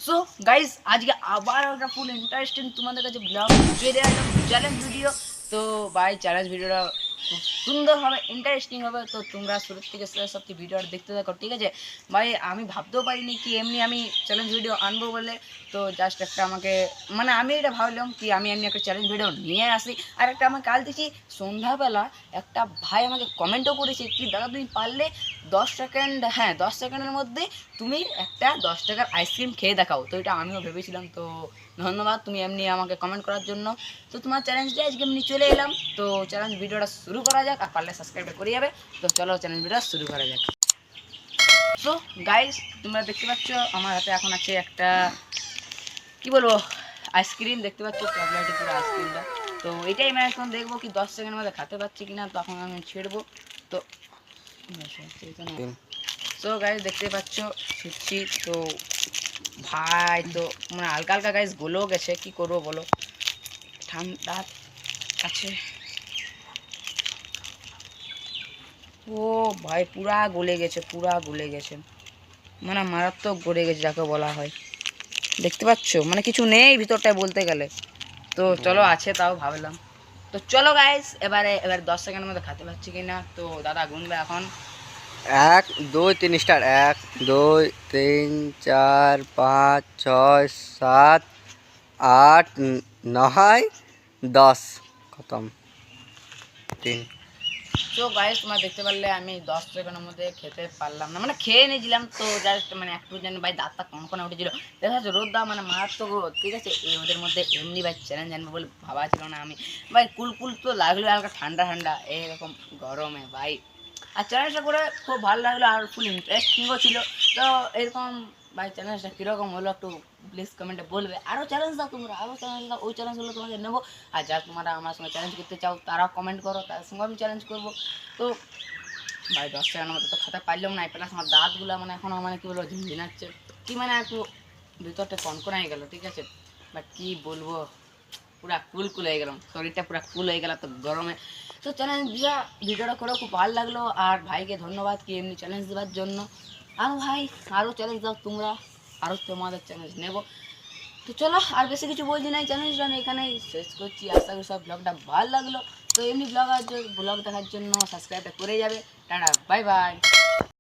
So guys আজকে আবার একটা ফুল ইন্টারেস্টিং তোমাদের কাছে ব্লগ চলে আসলাম চ্যালেঞ্জ ভিডিও। তো ভাই চ্যালেঞ্জ ভিডিওটা খুব সুন্দর হবে, ইন্টারেস্টিং হবে। তো তোমরা শুরু থেকে শেষ অব্দি ভিডিওটা দেখতে থাকো, ঠিক আছে ভাই? আমি ভাবতেও পারিনি কি এমনি আমি চ্যালেঞ্জ ভিডিও আনবো বলে। তো জাস্ট একটা আমাকে মানে আমি এটা ভাবলাম কি আমি এমনি একটা চ্যালেঞ্জ ভিডিও নিয়ে আসি। আর একটা আমার কাল দেখি সন্ধ্যাবেলা একটা ভাই আমাকে কমেন্টও করেছে কি দাদা তুমি পারলে 10 সেকেন্ড, হ্যাঁ 10 সেকেন্ডের মধ্যে তুমি একটা 10 টাকার আইসক্রিম খেয়ে দেখাও। তো এটা আমিও ভেবেছিলাম। তো ধন্যবাদ তুমি এমনি আমাকে কমেন্ট করার জন্য। তো তোমার চ্যালেঞ্জটা আজকে এমনি চলে এলাম। তো চ্যালেঞ্জ ভিডিওটা শুরু করা যাক, আর পারলে সাবস্ক্রাইব করে যাবে। তো চলো চ্যালেঞ্জ ভিডিওটা শুরু করা যাক। সো গাইস তোমরা দেখতে পাচ্ছ আমার হাতে এখন আছে একটা কি বলবো আইসক্রিম, দেখতে পাচ্ছ চকলেটের পুরো আইসক্রিমটা। তো এটাই আমি এখন দেখবো কি 10 সেকেন্ডের মধ্যে খেতে পাচ্ছি কিনা। তখন আমি ছেড়বো। তো সো গাইস দেখতে পাচ্ছ ছিটছি তো ভাই। তো মানে হালকা হালকা গাইস গলেও গেছে, কি করবো বলো, ঠান্ডা আছে। ও ভাই পুরা গলে গেছে, পুরা গলে গেছে, মানে মারাত্মক গলে গেছে যাকে বলা হয়। দেখতে পাচ্ছ মানে কিছু নেই ভিতরটায় বলতে গেলে। তো চলো আছে তাও ভাবলাম। তো চলো গাইস এবার 10 সেকেন্ডের মধ্যে খেতে পাচ্ছি কিনা। তো দাদা গুনবে এখন। 1 2 3 স্টার্ট। 1 2 3 4 5 6 7 8 9 10 খতম 3। তো গাইস তোমরা দেখতে পারলে আমি 10 সেকেন্ডের মধ্যে খেতে পারলাম না, মানে খেয়ে নিয়েছিলাম। তো জাস্ট মানে একটু জানি ভাই দাঁতটা কনকনে উঠেছিল। দেখা যাচ্ছে রোদটা মানে মারাত্মক রোদ, ঠিক আছে। এই ওদের মধ্যে এমনি ভাই চ্যালেঞ্জ আনবো বলে ভাবা ছিল না আমি। ভাই কুল তো লাগলো হালকা ঠান্ডা ঠান্ডা এরকম গরমে ভাই। আর চ্যালেঞ্জটা করে খুব ভালো লাগলো আর ফুল ইন্টারেস্টিংও ছিল। তো এরকম ভাই চ্যালেঞ্জটা কীরকম হলো একটু প্লিজ কমেন্টে বলবে। আরও চ্যালেঞ্জ দাও তোমরা, আরও চ্যালেঞ্জ দাও, ওই চ্যালেঞ্জগুলো তোমাদের নেবো। আর যারা তোমরা আমার সঙ্গে চ্যালেঞ্জ করতে চাও তারাও কমেন্ট করো, তাদের সঙ্গে আমি চ্যালেঞ্জ করবো। তো ভাই 10 সেকেন্ডের মধ্যে তো খেতে পারলাম না, প্লাস আমার দাঁতগুলো মানে এখনও মানে কী বলবো ঝিনঝিনাচ্ছে, কি মানে একটু ভিতরটা কনকনে হয়ে গেলো, ঠিক আছে। বাট কী বলবো পুরা কুল হয়ে গেলাম, শরীরটা পুরা কুল হয়ে গেল তো গরমে। তো চ্যালেঞ্জ ভিডিওটা করেও খুব ভালো লাগলো। আর ভাইকে ধন্যবাদ কি এমনি চ্যালেঞ্জ দেওয়ার জন্য। আর ভাই আরও চ্যালেঞ্জ দাও তোমরা, আরও তোমাদের চ্যালেঞ্জ নেব। তো চলো আর বেশি কিছু বলছি না, চ্যালেঞ্জটা আমি এখানেই শেষ করছি। আশা করি সব ব্লগটা ভালো লাগলো। তো এমনি ব্লগ দেখার জন্য সাবস্ক্রাইবটা করে যাবে। Tata bye bye.